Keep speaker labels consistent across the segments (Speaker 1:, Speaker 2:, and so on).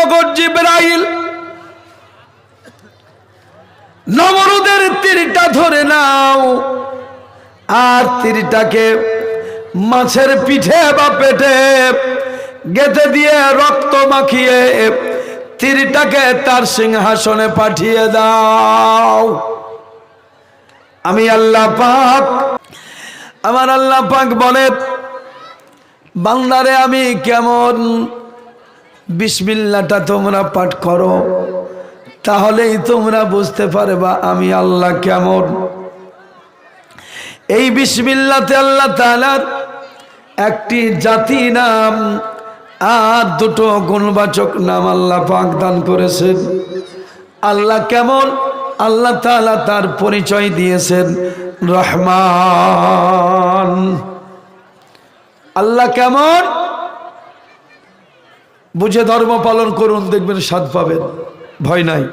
Speaker 1: ওগো জিবরাইল, নমরুদের তীরটা ধরে নাও, আর তীরটাকে মাছের পিঠে বা পেটে গেঁথে দিয়ে রক্ত মাখিয়ে তীরটাকে তার সিংহাসনে পাঠিয়ে দাও। আমি আল্লাহ পাক, আমার আল্লাহ পাক বলে, বান্দারে আমি কেমন, বিসমিল্লাহটা তোমরা পাঠ করো, তাহলেই তোমরা বুঝতে পারবা আমি আল্লাহ কেমন। এই বিসমিল্লাতে আল্লাহ তাআলার একটি জাতি নাম আর দুটো গুণবাচক নাম আল্লাহ পাক দান করেছেন। আল্লাহ কেমন, আল্লাহ তাআলা তার পরিচয় দিয়েছেন রহমান। আল্লাহ কেমন বুঝে ধর্ম পালন করুন, দেখবেন স্বাদ পাবেন, ভয় নাই।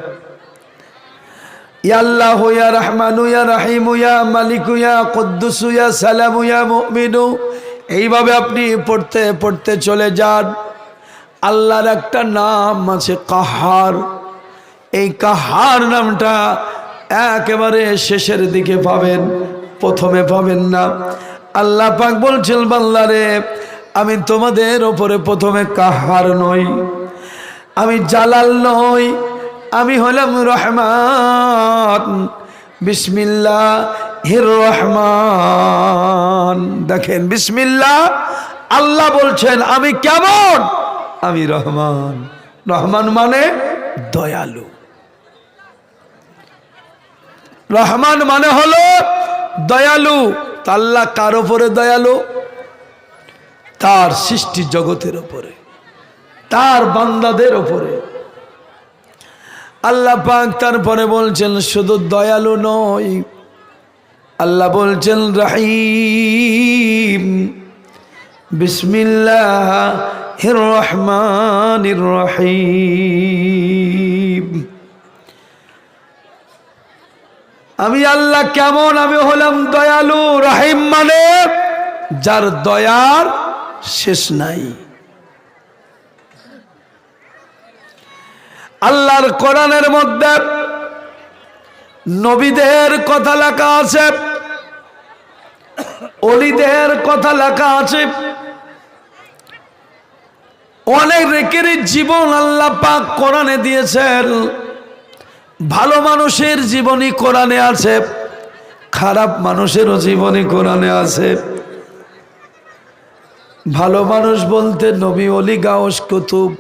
Speaker 1: ইয়া আল্লাহু ইয়া রহমানু ইয়া রহিমু ইয়া মালিকু ইয়া কুদ্দুসু ইয়া সালামু ইয়া মুমিনু, এইভাবে আপনি পড়তে পড়তে চলে যান। আল্লাহর একটা নাম আছে কাহার। এই কাহার নামটা একেবারে শেষের দিকে পাবেন, প্রথমে পাবেন না। আল্লাহ পাক বলছেন, বান্দারে আমি তোমাদের ওপরে প্রথমে কাহার নই, আমি জালাল নই, আমি হলাম রহমান। বিসমিল্লাহির রহমান। দেখেন বিসমিল্লাহ, আল্লাহ বলছেন আমি কেমন, আমি রহমান। রহমান মানে দয়ালু, রহমান মানে হলো দয়ালু। আল্লাহ কার উপরে দয়ালু? তার সৃষ্টি জগতের উপরে, তার বান্দাদের উপরে। আল্লাহ পাক তারপরে বলছেন শুধু দয়ালু নয়, আল্লাহ বলছেন রহিম। বিসমিল্লাহির রহমানির রহিম। আমি আল্লাহ কেমন, আমি হলাম দয়ালু। রহিম মানে যার দয়ার শেষ নাই। আল্লাহর কোরআনের মধ্যে নবীদের কথা লেখা আছে, ওলিদের কথা লেখা আছে। অনেকেরই জীবন আল্লাহ পাক কোরআনে দিয়েছেন। ভালো মানুষের জীবনী কোরআনে আছে, খারাপ মানুষেরও জীবনী কোরআনে আছে। ভালো মানুষ বলতে নবী, ওলি, গাউস, কুতুব।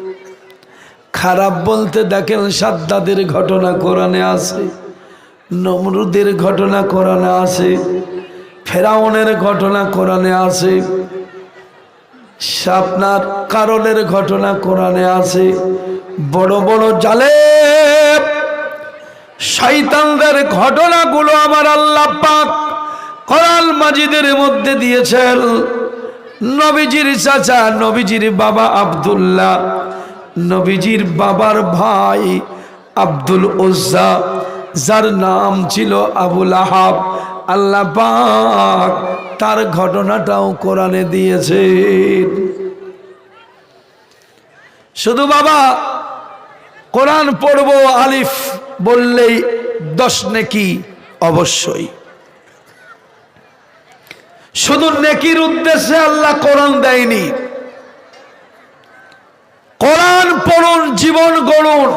Speaker 1: খারাপ বলতে দেখেন সাদ্দাদের ঘটনা কোরআনে আছে, নমরুদের ঘটনা কোরআনে আছে, ফেরাউনের ঘটনা কোরআনে আছে, আপনার কারণের ঘটনা কোরআনে আছে। বড় বড় জালেম শয়তানদের ঘটনাগুলো আমার আল্লাহ পাক কোরআন মাজিদের মধ্যে দিয়েছেন। নবীজির চাচা, নবীজির বাবা আব্দুল্লাহ, নবীজির বাবার ভাই আব্দুল উজ্জা, যার নাম ছিল আবুল আহাব, আল্লাহ পাক তার ঘটনাটাও কোরআনে দিয়েছেন। শুধু বাবা কোরআন পড়বো আলিফ বললেই 10 নেকি অবশ্যই। শুধু নেকির উদ্দেশ্যে আল্লাহ কোরআন দেয়নি। কোরআন পড়ুন, জীবন গড়ুন।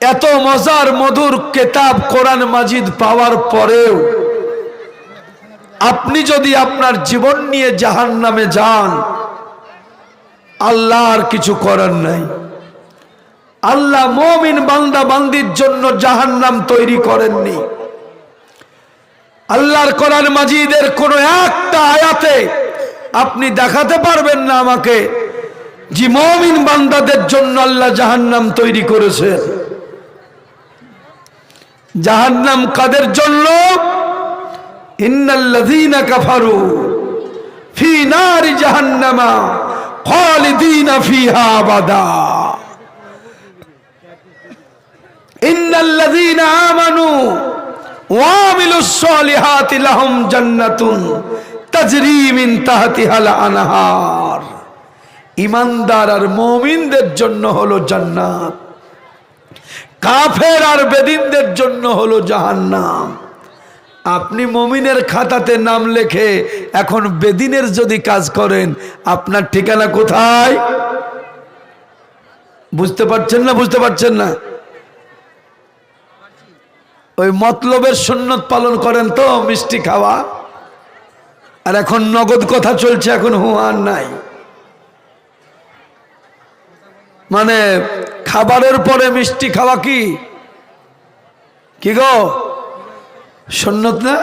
Speaker 1: এত মজার মধুর কিতাব কোরআন মাজিদ পাওয়ার পরেও আপনি যদি আপনার জীবন নিয়ে জাহান্নামে যান, আল্লাহর কিছু করার নাই। আল্লাহ মুমিন বান্দা বান্দির জন্য জাহান্নাম তৈরি করেননি। আল্লাহর কোরআন মাজিদের কোন একটা আয়াতে আপনি দেখাতে পারবেন না আমাকে যে মুমিন বান্দাদের জন্য আল্লাহ জাহান্নাম তৈরি করেছেন। জাহান্নাম কাদের জন্য? ইন্নাল্লাযীনা কাফারু ফি নারি জাহান্নামা খালিদিনা ফিহা আবাদা। ইন্নাল্লাযীনা আমানু ওয়া আমিলুস সালিহাতি লাহুম জান্নাতুন তাজরি মিন তাহতিহাল আনহার। ইমানদার আর মুমিনদের জন্য হলো জান্নাত, কাফের আর বেদিনদের জন্য হলো জাহান্নাম। আপনি মুমিনের খাতাতে নাম লেখে এখন বেদিনের যদি কাজ করেন, আপনার ঠিকানা কোথায়? বুঝতে পারছেন না? বুঝতে পারছেন না? ওই মতলবের সুন্নত পালন করেন তো, মিষ্টি খাওয়া, আর এখন নগদ কথা চলছে, এখন হুয়ার নাই। মানে খাবারের পরে মিষ্টি খাওয়া কি কি গো সুন্নত না?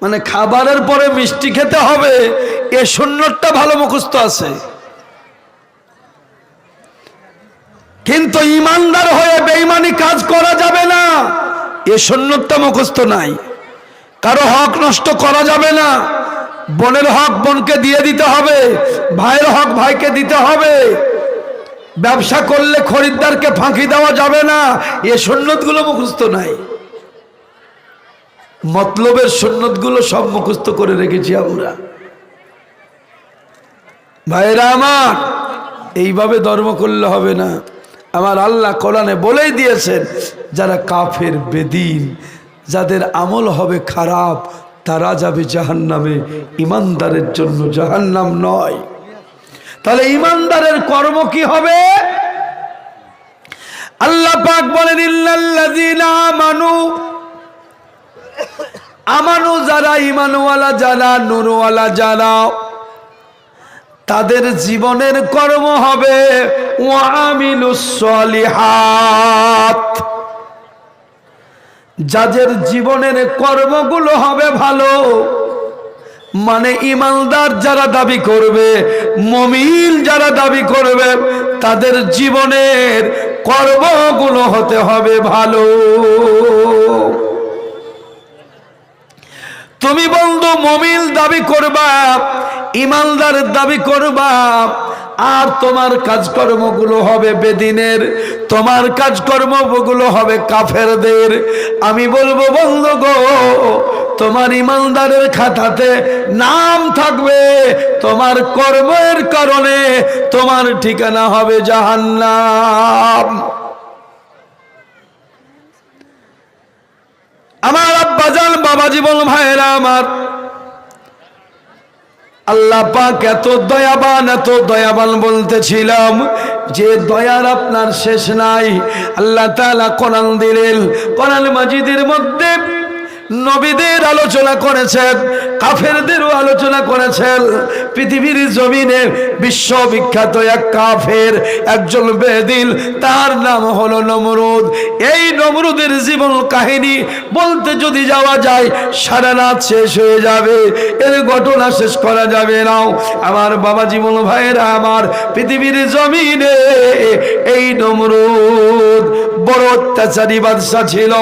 Speaker 1: মানে খাবারের পরে মিষ্টি খেতে হবে, এ সুন্নতটা ভালো মুখস্থ আছে, কিন্তু ইমানদার হয়ে বেঈমানি কাজ করা যাবে না, এ সুন্নতটা মুখস্থ নাই। কারো হক নষ্ট করা যাবে না, বোনের হক বোনকে দিয়ে দিতে হবে, ভাইয়ের হক ভাইকে দিতে হবে, ব্যবসা করলে খরিদ্দারকে ফাঁকি দেওয়া যাবে না, এ সুন্নতগুলো মুখস্থ নাই। মতলবের সুন্নতগুলো সব মুখস্থ করে রেখেছি আমরা। ভাইরা আমার, এইভাবে ধর্ম করলে হবে না। আমার আল্লাহ কোরআনে বলেই দিয়েছেন, যারা কাফের বেদিন, যাদের আমল হবে খারাপ, তারা যাবে জাহান্নামে, ইমানদারের জন্য জাহান্নাম নয়। তাহলে ইমানদারের কর্ম কি হবে? আল্লাহ পাক বলেন, ইল্লাল্লাযীনা আমানু, আমানু যারা, ঈমানওয়ালা যারা, নূরওয়ালা যারা, তাদের জীবনের কর্ম হবে ওয়া আমিলুস সলিহাত, যাদের জীবনের কর্মগুলো হবে ভালো, মানে ইমানদার যারা দাবি করবে, মুমিন যারা দাবি করবে, তাদের জীবনের কর্মগুলো হতে হবে ভালো। তুমি বন্ধু মুমিন দাবি করবা, ইমানদার দাবি করবা, আর তোমার কাজকর্মগুলো হবে বেদিনের, তোমার কাজকর্মগুলো হবে কাফেরদের। আমি বলবো বন্ধু গো, তোমার ইমানদারের খাতাতে নাম থাকবে, তোমার কর্মের কারণে তোমার ঠিকানা হবে জাহান্নাম। আমার আব্বাজান বাবাজি বল, ভাইরা আমার, আল্লাহ পাক এত দয়াবান, এত দয়াবান বলতেছিলাম যে দয়ার আপনার শেষ নাই। আল্লাহ তাআলা কোরআন দিলেন, কোরআন মাজিদের মধ্যে নবীদের আলোচনা করেছেন, কাফেরদেরও আলোচনা করেছেন। পৃথিবীর জমিনে বিশ্ববিখ্যাত এক কাফের, একজন বেদিল, তার নাম হলো নমরুদ। এই নমরুদের জীবন কাহিনী বলতে যদি যাওয়া যায়, সারা রাত শেষ হয়ে যাবে, এর ঘটনা শেষ করা যাবে না। আমার বাবা জীবন ভাইরা আমার, পৃথিবীর জমিনে এই নমরুদ বড় অত্যাচারী বাদশা ছিল,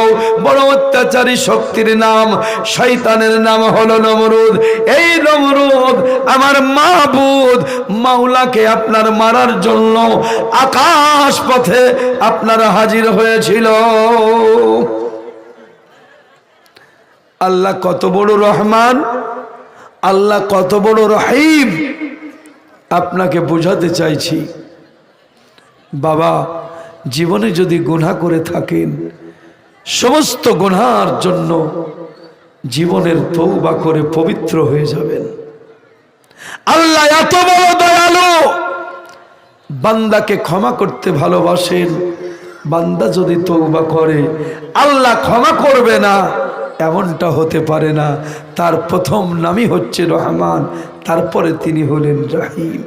Speaker 1: বড় অত্যাচারী শক্তির নাম, শয়তানের নাম হলো নমরুদ। এই নমরুদ আমার মাবুদ মাওলাকে আপনার মারার জন্য আকাশ পথে আপনার হাজির হয়েছিল। আল্লাহ কত বড় রহমান, আল্লাহ কত বড় রহিম, আপনাকে বোঝাতে চাইছি। বাবা, জীবনে যদি গুনাহ করে থাকেন, সমস্ত গুনাহর জন্য জীবনের তওবা করে পবিত্র হয়ে যাবেন। আল্লাহ এত বড় দয়ালু, বান্দাকে ক্ষমা করতে ভালোবাসেন। বান্দা যদি তওবা করে, আল্লাহ ক্ষমা করবে না এমনটা হতে পারে না। তার প্রথম নামই হচ্ছে রহমান, তারপরে তিনি হলেন রহিম।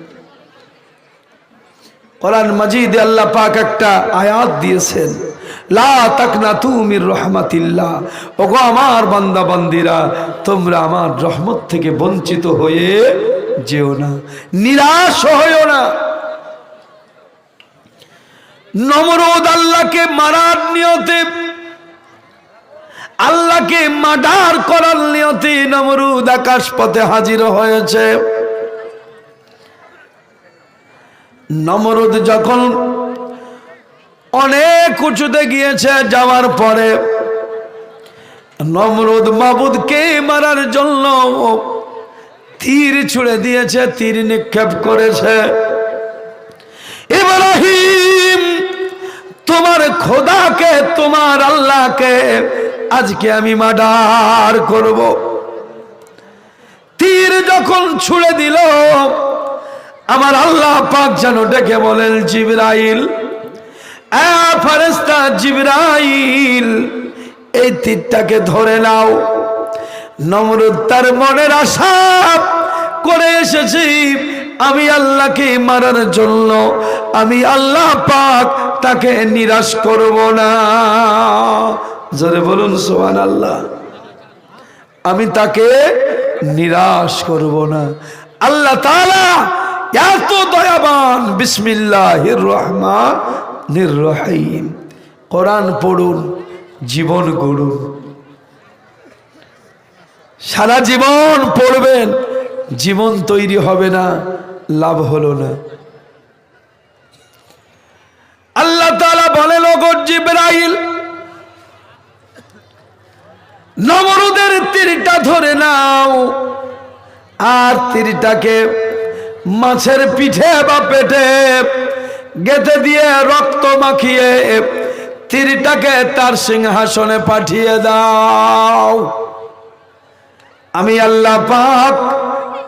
Speaker 1: কোরআন মাজিদে আল্লাহ পাক একটা আয়াত দিয়েছেন, লা তাকনাতু মির রাহমাতিল্লাহ। ওগো আমার বান্দা বান্দিরা, তোমরা আমার রহমত থেকে বঞ্চিত হয়ে যেও না, নিরাশ হইও না। নমরুদ আল্লাহকে মারার নিয়তে, আল্লাহকে মার্ডার করার নিয়তে নমরুদ আকাশ পথে হাজির হয়েছে। নমরুদ যখন অনেক উঁচুতে গিয়েছে, যাওয়ার পরে নমরুদ মাবুদকে মারার জন্য তীর ছুড়ে দিয়েছে, তীর নিক্ষেপ করেছে। ইব্রাহিম, তোমার খোদাকে, তোমার আল্লাহকে আজকে আমি মার্ডার করব। তীর যখন ছুড়ে দিল, আমার আল্লাহ পাক যেন ডেকে বলেন, জিবরাইল, ফেরেশতা জিবরাইল, এই তীরটাকে ধরে নাও। নমরুদ তার মনের আশা করে এসেছি, আমি আল্লাহকে মারার জন্য, আমি আল্লাহ পাক তাকে নিরাশ করব না। জোরে বলুন সুবহানাল্লাহ। আমি তাকে নিরাশ করব না। আল্লাহ তাআলা এত দয়াবান। বিসমিল্লাহির রহমানির রহিম। কোরআন পড়ুন, জীবন গড়ুন। সারা জীবন পড়বেন, জীবন তৈরি হবে না, লাভ হলো না। আল্লাহ তাআলা বলেন, ওগো জিবরাইল, নমরুদের তীরটা ধরে নাও, আর তীরটাকে মাছের পিঠে বা পেটে গেঁথে দিয়ে রক্ত মাখিয়ে তীরটাকে তার সিংহাসনে পাঠিয়ে দাও। আমি আল্লাহ পাক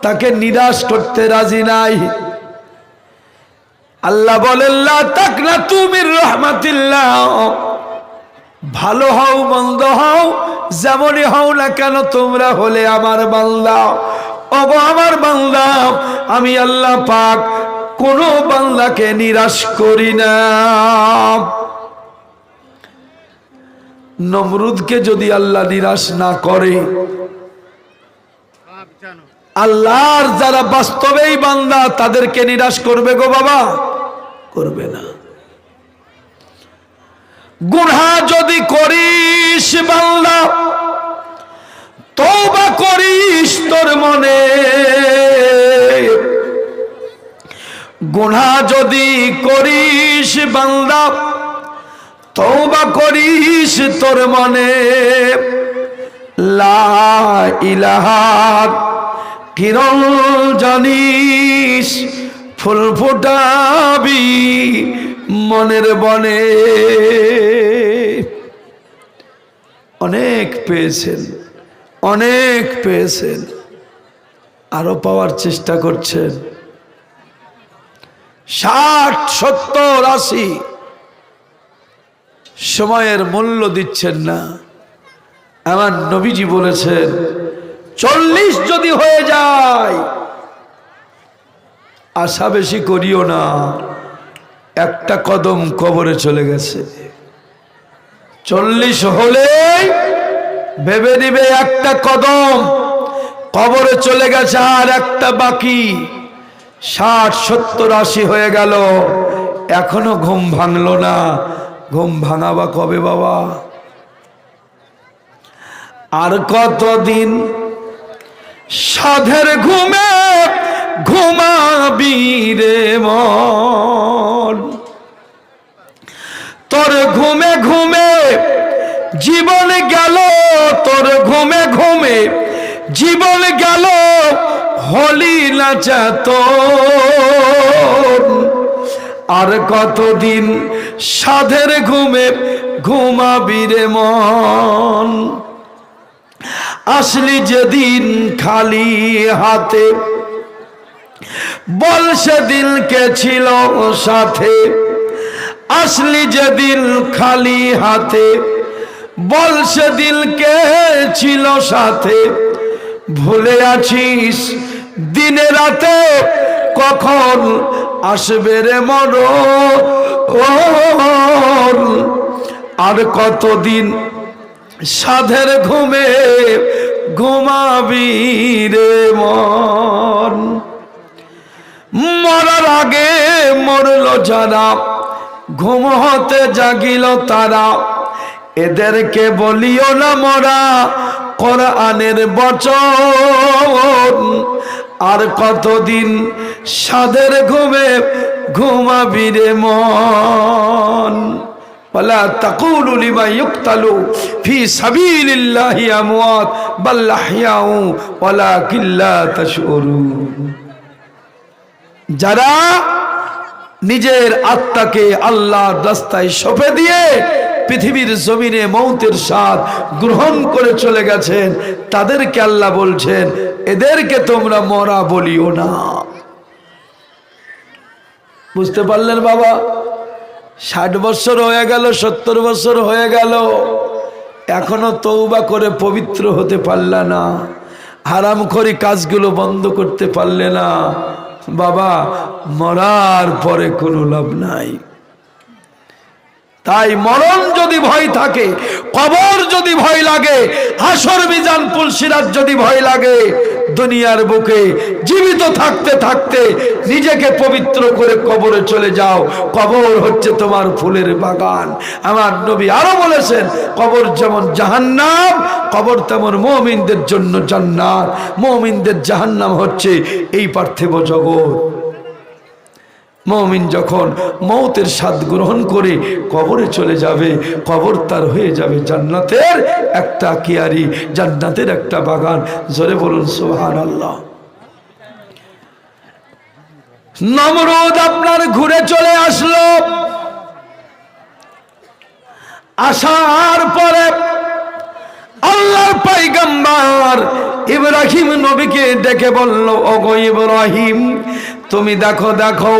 Speaker 1: তাকে নিরাশ করতে রাজি নাই। আল্লাহ বলেন, লা তাকনাতু মির রাহমাতিল্লাহ। ভালো হও মন্দ হও, যেমনই হও না কেন, তোমরা হলে আমার বান্দা। ওগো আমার বান্দা, আমি আল্লাহ পাক কোন বান্দাকে নিরাশ করি না। নমরুদকে যদি আল্লাহ নিরাশ না করে, আল্লাহর যারা বাস্তবেই বান্দা তাদেরকে নিরাশ করবে গো বাবা? করবে না। গুনাহ যদি করিস বান্দা, তওবা করিস তোর মনে। গুনাহ যদি করিস বান্দা, তওবা করিস তোর মনে। লা ইলাহা কিরণ জানিস, ফুল ফোটাবি মনের বনে। অনেক পেয়েছেন, অনেক পেয়েছেন, আরো পাওয়ার চেষ্টা করছেন। 60, 70, 80 সময়ের মূল্য দিচ্ছেন না। আমার নবীজি বলেছেন, 40 যদি হয়ে যায়, আশা বেশি করিও না, একটা কদম কবরে চলে গেছে। 40 হলেই ভেবে নিবে একটা কদম কবরে চলে গেছে, আর একটা বাকি। 60, 70, 80 হয়ে গেল, এখনো ঘুম ভাঙলো না। ঘুম ভাঙাবা কবে বাবা? আর কতদিন সাধের ঘুমে ঘুমাবি রে মন? তোর ঘুমে ঘুমে জীবন গেল, তোর ঘুমে ঘুমে জীবন গেল, হলি না চেতন। আর কতদিন সাধের ঘুমে ঘুমাবি রে মন? আসলি যেদিন খালি হাতে, বল সেদিন কে ছিল সাথে। আসলি যেদিন খালি হাতে, বল সেদিন কে ছিল সাথে। ভুলে আছিস দিনে রাতে, কখন আসবে রে মরণ? আর কতদিন সাধের ঘুমে ঘুমাবি রে মন? মরার আগে মরল যারা, ঘুম হতে জাগিল তারা, এদেরকে বলিও না মরা কোরআনের বচন। আর কতদিন সাধের ঘুমে ঘুমাবি রে মন? ওয়ালা তাকুলু লিমা ইউকতালু ফি সাবিলিল্লাহি আমওয়াত বাল আহইয়াউ ওয়ালাকিন লা তাশউরুন। যারা নিজের আত্মাকে আল্লাহর রাস্তায় সঁপে দিয়ে পৃথিবীর জমিনে মৌতের স্বাদ গ্রহণ করে চলে গেছেন, তাদেরকে আল্লাহ বলছেন এদেরকে তোমরা মরা বলিও না। বুঝতে পারলেন বাবা? 60 বছর হয়ে গেল, 70 বছর হয়ে গেল, এখনো তওবা করে পবিত্র হতে পারলে না, হারামখোরি কাজগুলো বন্ধ করতে পারলে না। বাবা, মরার পরে কোনো লাভ নাই। তাই মরণ যদি ভয় থাকে, কবর যদি ভয় লাগে, হাসর মিজান পুলসিরাত যদি ভয় লাগে, দুনিয়ার বুকে জীবিত থাকতে থাকতে নিজেকে পবিত্র করে কবরে চলে যাও। কবর হচ্ছে তোমার ফুলের বাগান। আমার নবী আরো বলেছেন, কবর যেমন জাহান্নাম, কবর তেমন মুমিনদের জন্য জান্নাত। মুমিনদের জাহান্নাম হচ্ছে এই পার্থিব জগৎ। মুমিন যখন মৌতের স্বাদ গ্রহণ করে কবরে চলে যাবে, কবর তার হয়ে যাবে জান্নাতের একটা কিয়ারি, জান্নাতের একটা বাগান। জোরে বলুন সুবহানাল্লাহ। নমরুদ আপনার ঘুরে চলে আসলো। আসার পরে আল্লাহর পয়গম্বর ইব্রাহিম নবীকে ডেকে বলল, ওগো ইব্রাহিম, তুমি দেখো দেখো,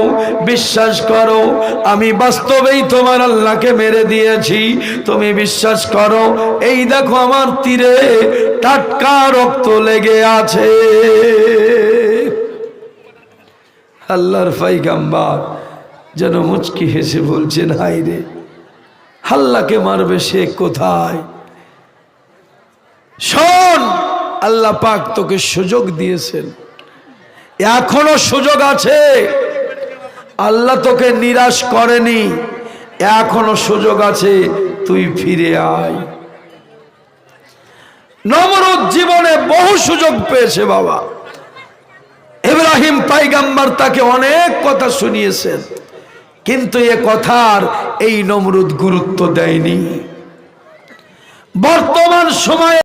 Speaker 1: বিশ্বাস করো, আমি বাস্তবেই তোমার আল্লাহকে মেরে দিয়েছি। তুমি বিশ্বাস করো, এই দেখো আমার তীরে টাটকা রক্ত লেগে আছে। আল্লাহর পয়গম্বর যেন মুচকি হেসে বলছেন, হায় রে, আল্লাহকে মারবে সে কোথায়? শোন, আল্লাহ পাক তোকে সুযোগ দিয়েছেন, এখনো সুযোগ আছে। আল্লাহ তোকে নিরাশ করেনি, এখনো সুযোগ আছে, তুই ফিরে আয়। নমরুদ জীবনে বহু সুযোগ পেয়েছে বাবা। ইব্রাহিম পয়গম্বর তাকে অনেক কথা শুনিয়েছেন, কিন্তু এ কথার এই নমরুদ গুরুত্ব দেয়নি। বর্তমান সময়ে